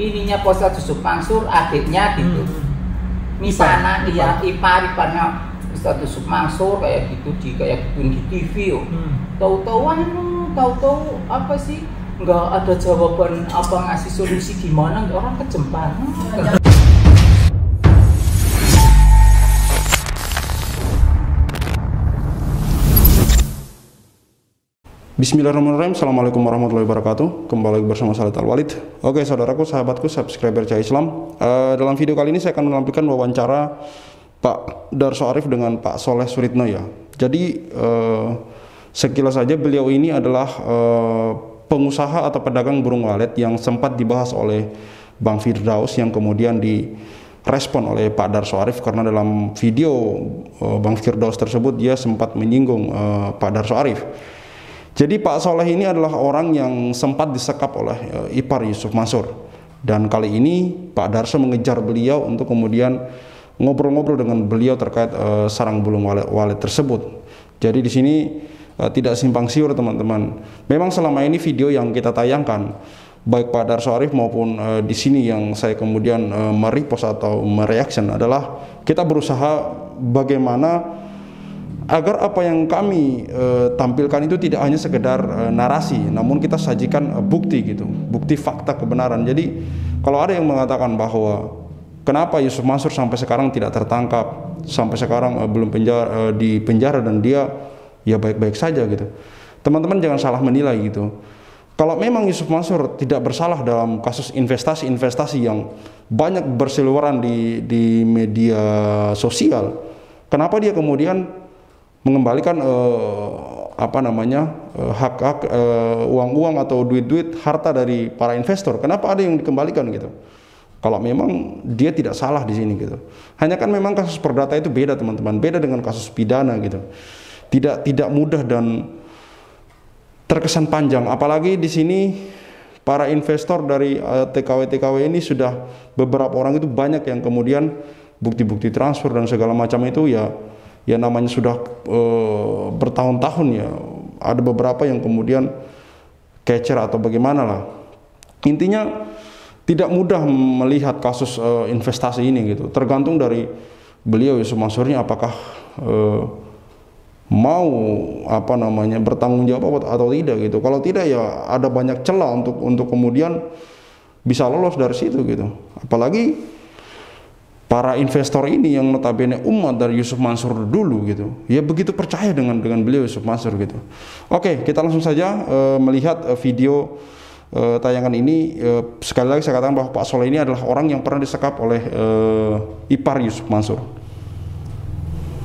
ininya Ustadz Yusuf Mansur, adiknya gitu. Misalnya dia iparnya Ustadz Yusuf Mansur kayak gitu di TV. Tahu-tahu apa sih? Nggak ada jawaban apa ngasih solusi gimana, orang kejem banget. Bismillahirrahmanirrahim. Assalamualaikum warahmatullahi wabarakatuh. Kembali bersama saya Al-Walid. Oke saudaraku, sahabatku, subscriber Cahaya Islam. Dalam video kali ini saya akan menampilkan wawancara Pak Darso Arif dengan Pak Soleh Suritno ya. Jadi sekilas saja beliau ini adalah pengusaha atau pedagang burung walet yang sempat dibahas oleh Bang Firdaus, yang kemudian direspon oleh Pak Darso Arif karena dalam video Bang Firdaus tersebut dia sempat menyinggung Pak Darso Arif. Jadi Pak Soleh ini adalah orang yang sempat disekap oleh ipar Yusuf Mansur, dan kali ini Pak Darso mengejar beliau untuk kemudian ngobrol-ngobrol dengan beliau terkait sarang burung walet tersebut. Jadi di sini tidak simpang siur teman-teman. Memang selama ini video yang kita tayangkan baik Pak Darso Arif maupun di sini yang saya kemudian merepost atau mereaction adalah kita berusaha bagaimana agar apa yang kami tampilkan itu tidak hanya sekedar narasi, namun kita sajikan bukti gitu, bukti fakta kebenaran. Jadi kalau ada yang mengatakan bahwa kenapa Yusuf Mansur sampai sekarang tidak tertangkap, sampai sekarang belum di penjara dan dia ya baik-baik saja gitu, teman-teman jangan salah menilai gitu. Kalau memang Yusuf Mansur tidak bersalah dalam kasus investasi yang banyak berseliweran di media sosial, kenapa dia kemudian mengembalikan hak-hak uang-uang atau duit-duit harta dari para investor? Kenapa ada yang dikembalikan gitu? Kalau memang dia tidak salah di sini gitu. Hanya kan memang kasus perdata itu beda teman-teman, beda dengan kasus pidana gitu. Tidak mudah dan terkesan panjang. Apalagi di sini para investor dari TKW ini sudah beberapa orang itu banyak yang kemudian bukti-bukti transfer dan segala macam itu ya namanya sudah bertahun-tahun ya. Ada beberapa yang kemudian kecer atau bagaimana lah. Intinya tidak mudah melihat kasus investasi ini gitu. Tergantung dari beliau Yusuf Mansurnya apakah mau bertanggung jawab atau tidak gitu. Kalau tidak ya ada banyak celah untuk kemudian bisa lolos dari situ gitu. Apalagi para investor ini yang notabene umat dari Yusuf Mansur dulu gitu, ya begitu percaya dengan beliau Yusuf Mansur gitu. Oke, kita langsung saja melihat video tayangan ini. Sekali lagi saya katakan bahwa Pak Soleh ini adalah orang yang pernah disekap oleh ipar Yusuf Mansur.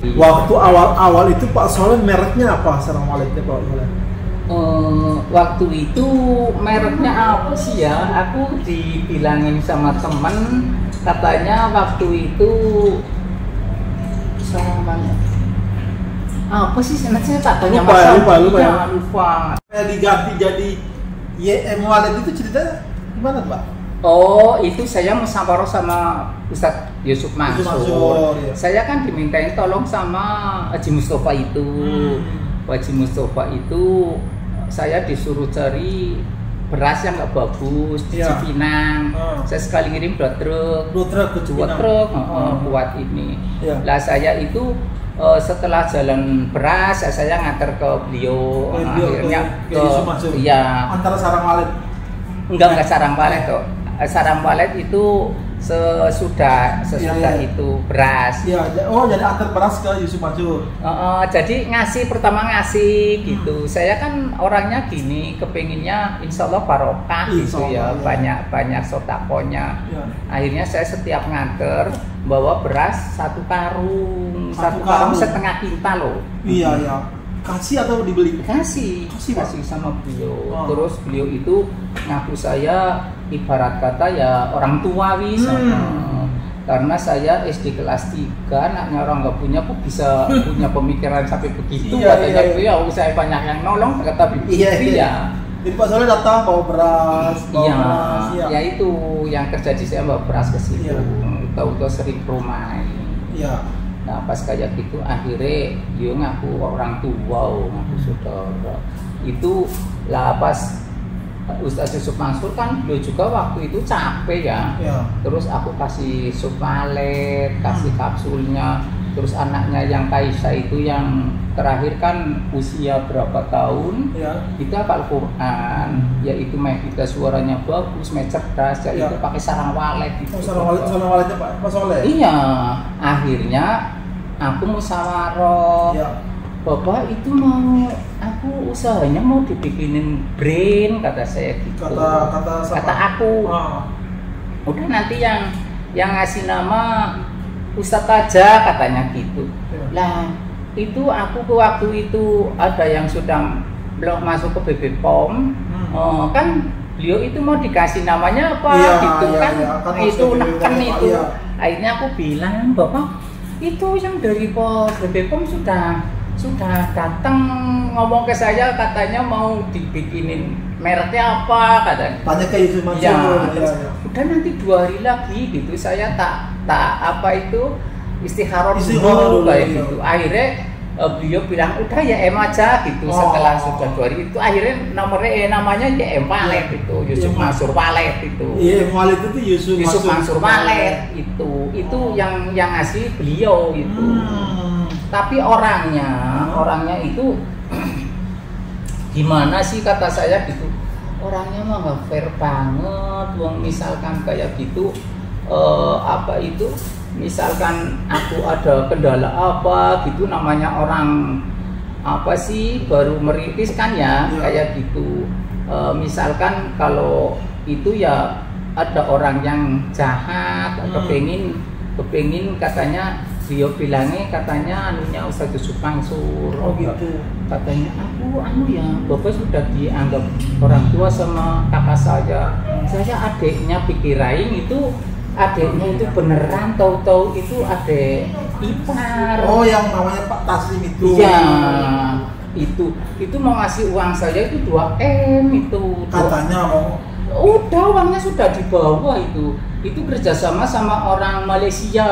Waktu awal itu Pak Soleh mereknya apa sarang waletnya Pak Soleh? Waktu itu mereknya apa sih ya? Aku dibilangin sama temen, katanya waktu itu apa sih saya tak tanya lupa. Diganti jadi YM Wallet itu ceritanya gimana Pak? Oh, itu saya musyawarah sama Ustadz Yusuf Mansur. Ya. Saya kan dimintain tolong sama Haji Mustafa itu. Haji Mustafa itu saya disuruh cari beras yang nggak bagus di Cipinang. Saya sekali ngirim 2 truk ke Cipinang. 2 truk buat ini. Lah saya itu setelah jalan beras saya nganter ke beliau, akhirnya ke iya. Antara sarang walet? Enggak sarang walet tuh. Sarang walet itu sesudah itu beras. Iya. Oh, jadi antar beras ke Yusuf Mansur. Jadi pertama ngasih gitu. Saya kan orangnya gini, kepinginnya insya Allah barokah gitu ya. Banyak sotakonya. Akhirnya saya setiap nganter bawa beras 1 karung, 1 karung setengah kintal loh. Iya. Kasih atau dibeli? Kasih sama beliau. Terus beliau itu ngaku saya ibarat kata ya orang tua karena saya SD kelas 3, anaknya orang nggak punya kok bisa punya pemikiran sampai begitu. Katanya beliau saya banyak yang nolong, kata iya. Jadi Pak Soleh datang bawa beras. Ya itu yang terjadi, saya bawa beras ke situ. Tahu-tahu sering rumah. Iya. Nah pas kayak gitu akhirnya dia ngaku orang tua, ngaku saudara. Itu lah pas Ustadz Yusuf Mansur kan beliau juga waktu itu capek ya. Terus aku kasih sup walet, kasih kapsulnya. Terus anaknya yang Kaisa itu yang terakhir kan usia berapa tahun, itu hafal Quran, yaitu kita suaranya bagus, cerdas, itu pakai sarang walet itu. Sarang waletnya Pak Soleh? Iya, akhirnya aku musyawarah. Bapak itu mau, aku usahanya mau dibikinin brand, kata saya gitu. Kata aku. Udah nanti yang ngasih nama Ustadz aja, katanya gitu. Lah itu aku waktu itu ada yang sudah belum masuk ke BB POM, kan beliau itu mau dikasih namanya apa gitu kan itu neken itu. Akhirnya aku bilang, Bapak itu yang dari pos BB POM sudah datang ngomong ke saya, katanya mau dibikinin mereknya apa, katanya. Tanya ke Yusuf Mansur. Udah nanti 2 hari lagi gitu, saya tak apa itu istikharah dulu kayak gitu. Akhirnya beliau bilang udah ya M aja gitu. Setelah sudah 2 hari itu akhirnya namanya ya M Walet itu, Yusuf Mansur Walet itu. Iya, M Walet itu Yusuf Mansur Walet itu yang ngasih beliau itu. Tapi orangnya itu gimana sih, kata saya gitu, orangnya mah nggak fair banget. Misalkan kayak gitu, apa itu, misalkan aku ada kendala apa gitu, namanya orang apa sih baru merintis kan ya, kayak gitu. Misalkan kalau itu ya ada orang yang jahat, kepengin katanya, beliau bilangnya katanya anunya Ustadz Yusuf Mansur. Gitu. Katanya aku ya, Bapak sudah dianggap orang tua sama kakak saya adiknya pikirain itu adiknya itu beneran, tahu-tahu itu adik ipar. Yang namanya Pak Taslim itu. Iya, itu mau ngasih uang saya itu 2M itu. Katanya mau. Udah uangnya sudah dibawa itu kerjasama sama orang Malaysia.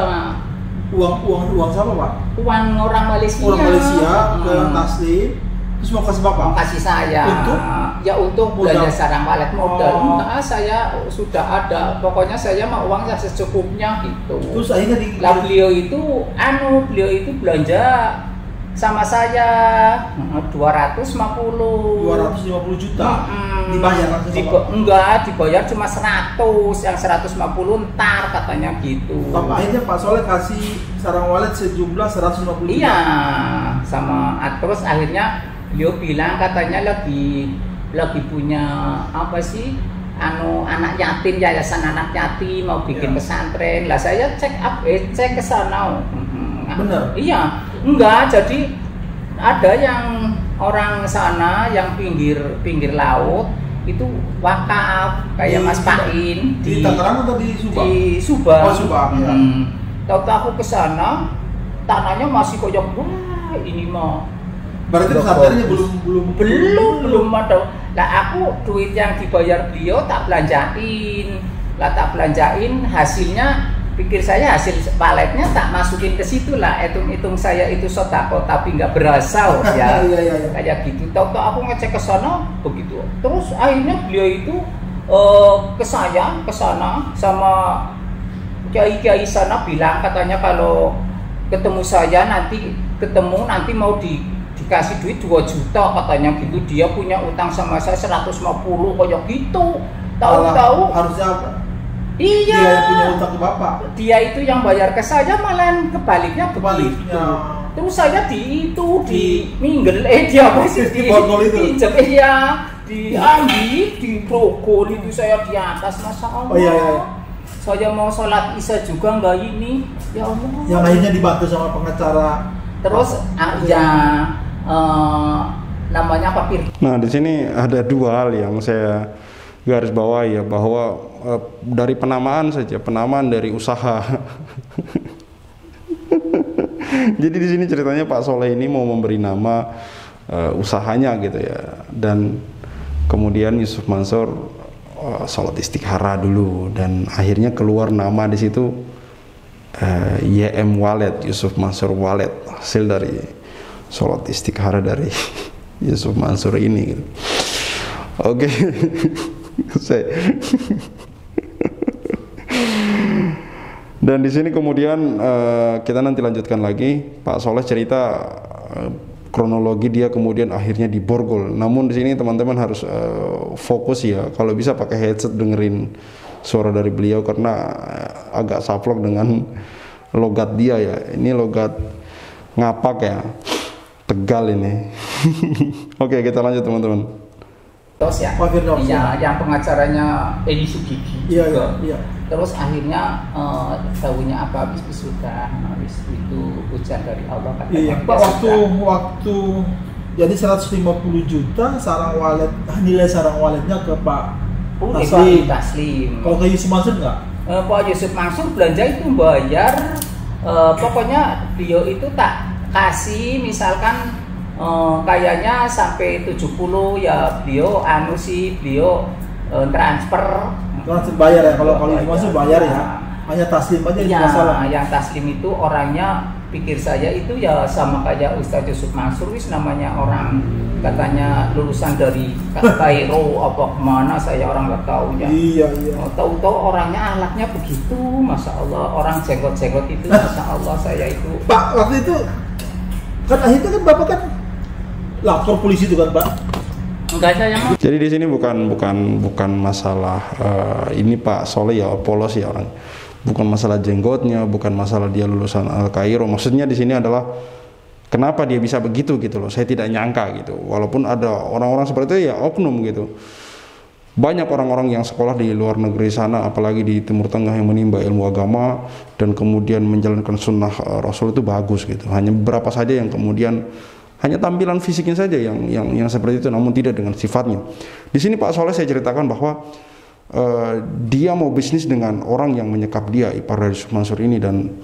Uang siapa Pak? Uang orang Malaysia. Orang Malaysia ke Taslim. Terus mau kasih Bapak? Mau kasih saya. Untuk belanja sarang walet modal. Enggak, saya sudah ada. Pokoknya saya mau uangnya secukupnya gitu. Terus akhirnya beliau itu belanja sama saya 250 juta. Dibayar langsung enggak, dibayar cuma 100, yang 150 ntar katanya gitu. Akhirnya Pak Soleh kasih sarang walet sejumlah 150 juta. Iya, sama terus akhirnya beliau bilang katanya lagi punya apa sih, anak yatim, yayasan anak yatim mau bikin pesantren. Lah saya cek ke sana. Bener? Iya, enggak, jadi ada yang orang sana yang pinggir laut itu wakaf kayak Mas Pain di Tangerang atau di Subang? Di Subang. Oh, Subang ya. Tahu aku ke sana, tanahnya masih koyak wah ini mah. Berarti pesantrennya belum ada. Lah aku duit yang dibayar beliau tak belanjain, hasilnya pikir saya hasil waletnya tak masukin ke situ lah, hitung saya itu sedekah tapi nggak berasal ya. Kayak gitu. Tahu aku ngecek ke sana begitu. Terus akhirnya beliau itu ke sana sama kiai sana bilang katanya kalau ketemu saya nanti mau dikasih duit 2 juta katanya gitu. Dia punya utang sama saya 150 kayak gitu. Tahu-tahu harusnya apa? Iya. Dia yang punya utang ke Bapak. Dia itu yang bayar ke saya, malah kebaliknya begitu. Terus saya minggel dia pasti di borgol itu. Iya, di brogol itu saya di atas, Masya Allah. Iya. Saya mau sholat isya juga enggak ini. Ya Allah. Yang akhirnya dibantu sama pengacara. Terus namanya papir. Nah, di sini ada 2 hal yang saya garis bawahi ya, bahwa dari penamaan dari usaha. Jadi di sini ceritanya Pak Soleh ini mau memberi nama usahanya gitu ya, dan kemudian Yusuf Mansur sholat istikharah dulu, dan akhirnya keluar nama di situ YM Walet, Yusuf Mansur Walet, hasil dari sholat istikharah dari Yusuf Mansur ini gitu. Oke. Dan di sini kemudian kita nanti lanjutkan lagi. Pak Soleh cerita kronologi dia kemudian akhirnya diborgol. Namun di sini teman-teman harus fokus ya. Kalau bisa pakai headset dengerin suara dari beliau karena agak saplok dengan logat dia ya. Ini logat ngapak ya. Tegal ini. Oke, kita lanjut teman-teman. Terus ya, yang pengacaranya Edi Sugigi juga. Iya. Terus akhirnya tahunya apa habis sudah habis itu ujian dari Allah kan. Iya, Pak, waktu jadi 150 juta sarang walet, nilai sarang waletnya ke Pak Taslim. Kalau ke Yusuf Mansur enggak? Pak Yusuf Mansur belanja itu bayar, pokoknya beliau itu tak kasih misalkan kayaknya sampai 70 ya beliau beliau transfer bayar ya. Kalau Yusuf Mansur bayar ya. Hanya Taslim aja ya, masalah. Yang Taslim itu orangnya pikir saya itu ya sama kayak Ustadz Yusuf Mansur namanya orang katanya lulusan dari Kairo apa kemana saya orang nggak tahu ya. Iya. Tahu-tahu orangnya alatnya begitu, masya Allah, orang jenggot-jenggot itu, masya Allah saya itu. Pak, waktu itu kan akhirnya kan Bapak kan lapor polisi itu kan Pak. Enggak saya yang. Jadi di sini bukan masalah ini Pak Soleh ya polos ya orang. Bukan masalah jenggotnya, bukan masalah dia lulusan Kairo. Maksudnya di sini adalah kenapa dia bisa begitu gitu loh. Saya tidak nyangka gitu. Walaupun ada orang-orang seperti itu ya oknum gitu. Banyak orang-orang yang sekolah di luar negeri sana, apalagi di Timur Tengah yang menimba ilmu agama dan kemudian menjalankan sunnah Rasul itu bagus gitu. Hanya beberapa saja yang kemudian hanya tampilan fisiknya saja yang seperti itu, namun tidak dengan sifatnya. Di sini Pak Soleh saya ceritakan bahwa dia mau bisnis dengan orang yang menyekap dia, ipar dari Yusuf Mansur ini, dan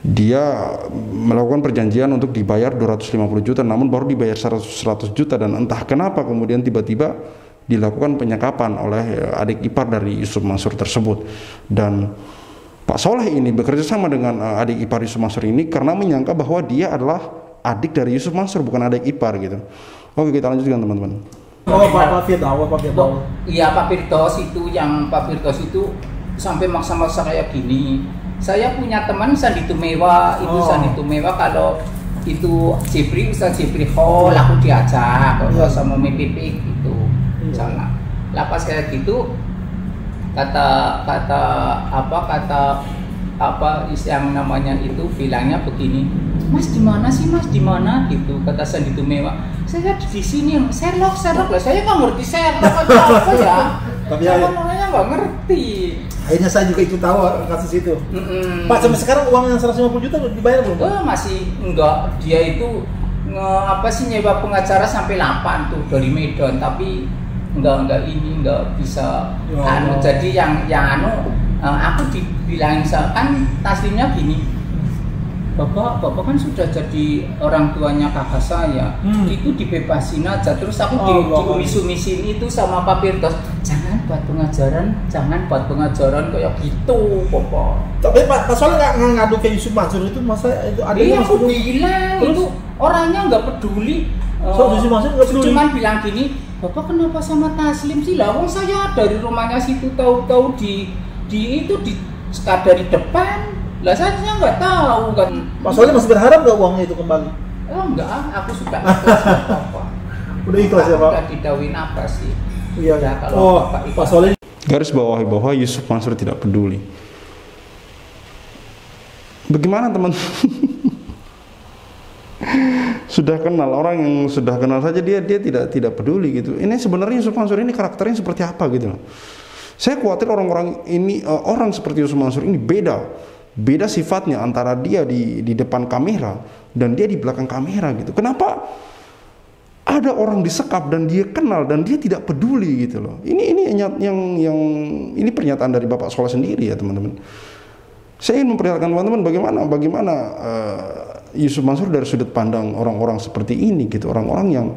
dia melakukan perjanjian untuk dibayar 250 juta, namun baru dibayar 100 juta, dan entah kenapa kemudian tiba-tiba dilakukan penyekapan oleh adik ipar dari Yusuf Mansur tersebut. Dan Pak Soleh ini bekerja sama dengan adik ipar Yusuf Mansur ini karena menyangka bahwa dia adalah adik dari Yusuf Mansur, bukan adik ipar gitu. Oke, kita lanjutkan teman-teman. Pak Firdaus. Iya, Pak Firdaus itu, yang Pak Firdaus itu sampai maksa-maksa kayak gini. Saya punya teman Sandi Tumewa, itu Sandi Tumewa kalau itu Ustaz Jibri Hall, aku diajak sama MPP gitu. Salah. Lah pas kayak gitu kata yang namanya itu bilangnya begini, Mas di mana sih Mas, di mana gitu, kata Sandi Tumewa. Saya di sini, Sherlock lah, saya nggak ngerti Sherlock apa ya. Tapi saya namanya nggak ngerti. Akhirnya saya juga itu tahu kasus itu. Pak, sampai sekarang uang yang 150 juta dibayar belum? Masih enggak, dia itu nyewa pengacara sampai 8 tuh dari Medan, tapi enggak bisa. Jadi yang aku dibilangin kan Taslimnya gini, Bapak kan sudah jadi orang tuanya kakak saya, itu dibebasin aja. Terus aku diumis-umisin itu sama Pak Firdaus, jangan buat pengajaran kayak gitu, Bapak. Tapi Pak Soleh nggak ngadu ke Yusuf Mansur itu, masa itu ada yang aku bilang terus, itu orangnya nggak peduli. Yusuf Mansur nggak peduli. Cuman bilang gini, Bapak kenapa sama Taslim sih? Lah, wong saya dari rumahnya situ tahu-tahu di sekadar di depan. Lah saya nggak tahu kan. Pak Soleh masih berharap nggak uangnya itu kembali? Enggak, aku sudah ikhlas apa. Udah ikhlas ya Pak? Udah didawin apa sih? Iya. Ya, kalau Pak Soleh. Garis bawahi bahwa Yusuf Mansur tidak peduli. Bagaimana teman? Sudah kenal, orang yang sudah kenal saja dia tidak peduli gitu. Ini sebenarnya Yusuf Mansur ini karakternya seperti apa gitu loh. Saya khawatir orang-orang ini, orang seperti Yusuf Mansur ini beda sifatnya antara dia di depan kamera dan dia di belakang kamera gitu. Kenapa ada orang disekap dan dia kenal dan dia tidak peduli gitu loh. Ini pernyataan dari Bapak Soleh sendiri ya teman-teman. Saya ingin memperlihatkan teman-teman bagaimana Yusuf Mansur dari sudut pandang orang-orang seperti ini gitu, orang-orang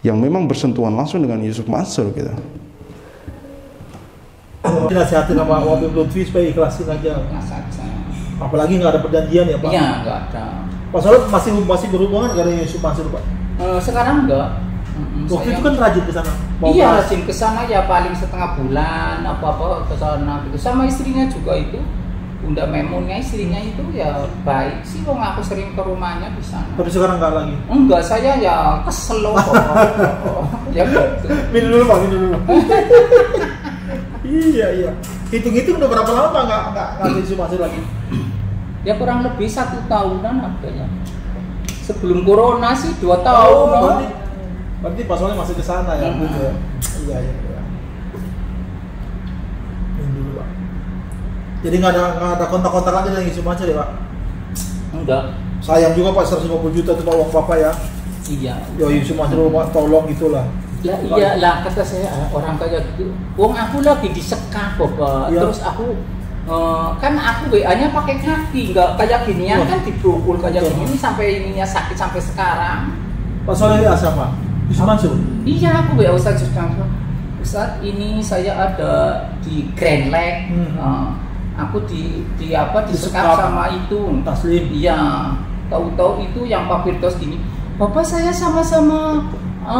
yang memang bersentuhan langsung dengan Yusuf Mansur gitu. Nasihatin sama Habib Lutfi supaya ikhlasin aja. Apalagi nggak ada perjanjian ya Pak? Iya, nggak ada. Pak Soleh masih berhubungan dengan Yusuf Mansur Pak? Sekarang enggak. Waktu itu kan rajin ke sana. Iya, rajin ke sana ya paling setengah bulan apa-apa ke sana gitu. Sama istrinya juga itu. Bunda Memunnya istrinya itu ya baik sih, wong aku sering ke rumahnya di sana. Tapi sekarang enggak lagi. Enggak, saya ya kesel loh. Ya gitu. Minum dulu Pak, minum dulu. Iya. Hitung-hitung udah berapa lama Pak nggak di Sumatera lagi? Ya kurang lebih 1 tahunan ada ya. Sebelum corona sih 2 tahun. Berarti Pak Soleh masih ke sana ya? Gitu ya? Iya. Minum dulu Pak. Jadi nggak ada kontak-kontak lagi dengan Sumatera ya Pak? Enggak. Sayang juga Pak, 150 juta itu Pak uang Bapak ya? Iya. Yo Sumatera Pak, tolong gitulah. Ya iyalah, kata saya orang kayak gitu. Wong aku lagi disekap Bapak. Ya. Terus aku kan aku WA-nya pakai kaki, nggak kayak ginian kan dipukul kayak gini sampai ininya sakit sampai sekarang. Pak Soleh WA siapa? Yusuf Mansur? Iya, aku WA Ustaz Yusuf Mansur. Ustaz, ini saya ada di Grand Lake. Aku disekap sama itu Taslim. Iya, tahu-tahu itu yang Pak Firdaus gini. Bapak saya sama-sama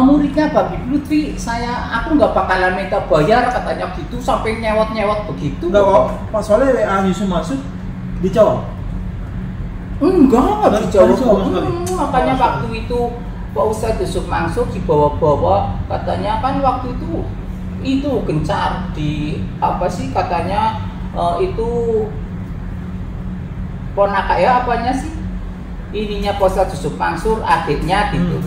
muridnya Pak Lutfi, aku nggak bakalan minta bayar katanya gitu sampai nyewot begitu. Enggak kok, Pak Soleh WA Yusuf Mansur dijawab? Enggak dijawab. Makanya Oh, waktu itu Pak Ustadz Yusuf Mansur dibawa-bawa, katanya kan waktu itu gencar di apa sih katanya itu ponakan ya apanya sih ininya Pak Ustadz Yusuf Mansur adiknya gitu.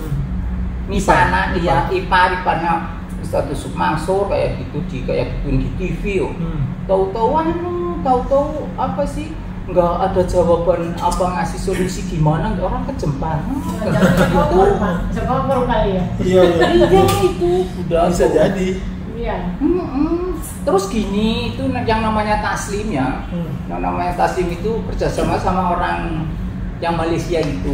Misalnya dia iparnya Ustadz Yusuf Mansur kayak gitu di TV. Tahu-tahu apa sih? Nggak ada jawaban apa ngasih solusi gimana, orang kejem banget. Sekolah kali ya. Iya itu udah bisa jadi. Iya. Terus gini, itu yang namanya Taslim ya. Yang namanya Taslim itu kerjasama sama orang yang Malaysia itu.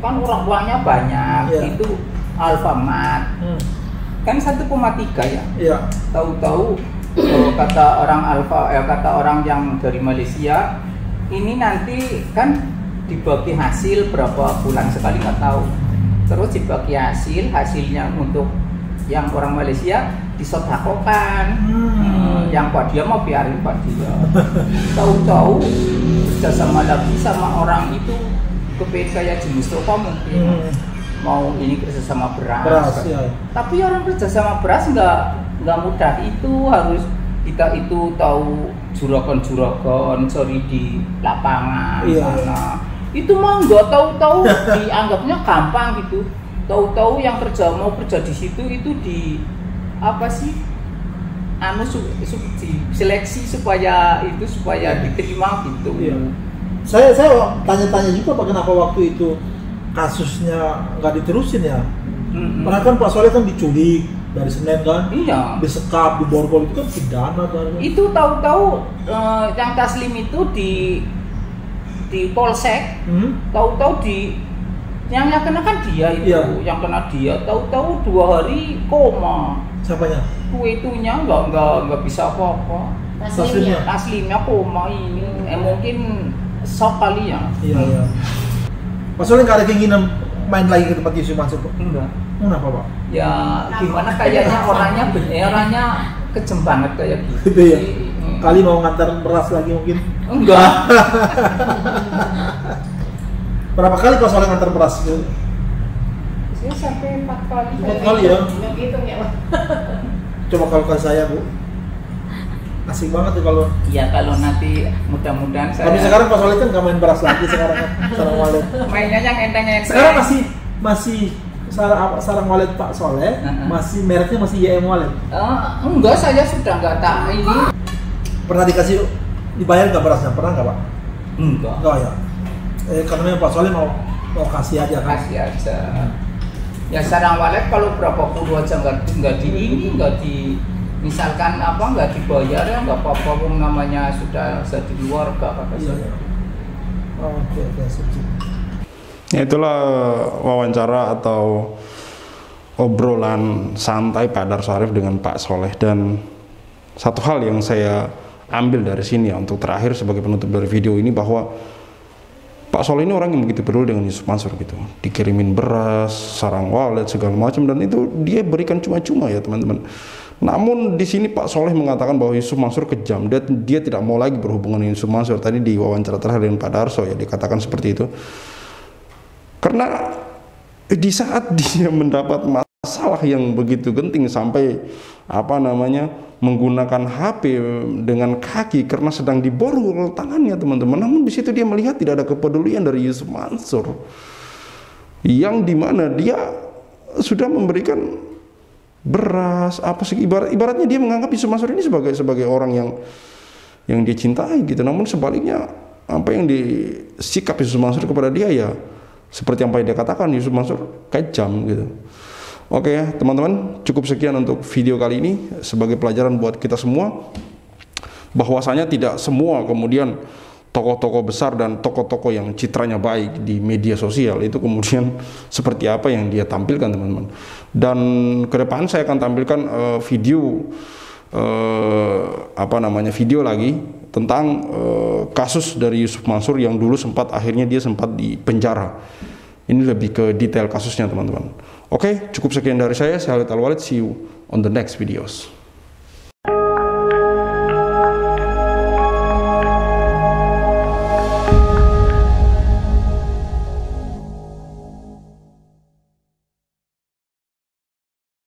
Kan orang uangnya banyak. Itu Alfamart. Kan 1,3 ya. Iya. Tahu-tahu kata orang yang dari Malaysia, ini nanti kan dibagi hasil berapa bulan sekali nggak tahu. Terus dibagi hasilnya untuk yang orang Malaysia disodakokan. Yang Pak dia mau biarin Pak dia. Tahu-tahu kerjasama lagi sama orang itu kepengen kayak Haji Mustafa mungkin mau ini kerjasama beras. Ya. Tapi orang kerjasama beras nggak mudah, itu harus kita itu tahu juragan cari di lapangan sana. Itu mah nggak tahu dianggapnya gampang gitu. Tahu-tahu yang mau kerja di situ itu di apa sih? Seleksi supaya diterima gitu. Iya. Saya tanya-tanya juga Pak, kenapa waktu itu kasusnya nggak diterusin ya? Karena kan Pak Soleh kan diculik dari Senin kan? Iya. Disekap, diborgol itu kan pidana kan? Itu tahu-tahu yang Taslim itu di Polsek, tahu-tahu yang kena kan dia itu, yang kena dia, tahu-tahu 2 hari koma. Siapanya? Itunya nggak bisa apa-apa. Taslimnya koma ini, mungkin shock kali ya. Iya. Pak Soleh nggak ada keinginan main lagi ke tempat Yusuf Mansur? Enggak. Kenapa Pak? Ya gimana kayaknya orangnya kejem banget kayak gitu. Gitu ya. Kali mau ngantar beras lagi mungkin? Enggak. Berapa kali Pak Soleh ngantar beras? Saya sampai 4 kali. 4 kali ya? Hitung ya Pak. Coba kalau saya Bu. Asik banget tuh kalau. Iya, kalau nanti mudah-mudahan saya. Tapi sekarang Pak Soleh kan nggak main beras lagi sekarang kan, sarang walet. Mainnya yang enteng-enteng. Sekarang masih sarang walet Pak Soleh, masih mereknya masih YM Walet. Enggak, saya sudah nggak tak ini. Pernah dibayar nggak berasnya? Pernah nggak Pak? Enggak ya. Karena Pak Soleh mau kasih aja kan? Kasih aja. Ya sarang walet kalau berapa puluh aja nggak misalkan nggak dibayar ya nggak apa-apa, namanya sudah di luar kata saya. Oke, Ya, itulah wawancara atau obrolan santai Pak Darso Arif dengan Pak Soleh. Dan satu hal yang saya ambil dari sini ya untuk terakhir sebagai penutup dari video ini, bahwa Pak Soleh ini orang yang begitu peduli dengan Yusuf Mansur gitu, dikirimin beras, sarang walet segala macam, dan itu dia berikan cuma-cuma ya teman-teman. Namun di sini Pak Soleh mengatakan bahwa Yusuf Mansur kejam, dia tidak mau lagi berhubungan dengan Yusuf Mansur. Tadi di wawancara terakhir dengan Pak Darso ya dikatakan seperti itu, karena di saat dia mendapat masalah yang begitu genting sampai menggunakan HP dengan kaki karena sedang diborgol tangannya teman-teman. Namun di situ dia melihat tidak ada kepedulian dari Yusuf Mansur, yang dimana dia sudah memberikan beras ibaratnya dia menganggap Yusuf Mansur ini sebagai orang yang dia cintai gitu. Namun sebaliknya apa yang disikap Yusuf Mansur kepada dia ya seperti apa yang dia katakan, Yusuf Mansur kejam gitu. Oke ya teman-teman, cukup sekian untuk video kali ini sebagai pelajaran buat kita semua, bahwasanya tidak semua kemudian tokoh-tokoh besar dan tokoh-tokoh yang citranya baik di media sosial itu kemudian seperti apa yang dia tampilkan teman-teman. Dan ke depan saya akan tampilkan video lagi tentang kasus dari Yusuf Mansur yang dulu akhirnya dia sempat dipenjara. Ini lebih ke detail kasusnya teman-teman. Oke, cukup sekian dari saya Khalid Al Walid. See you on the next videos.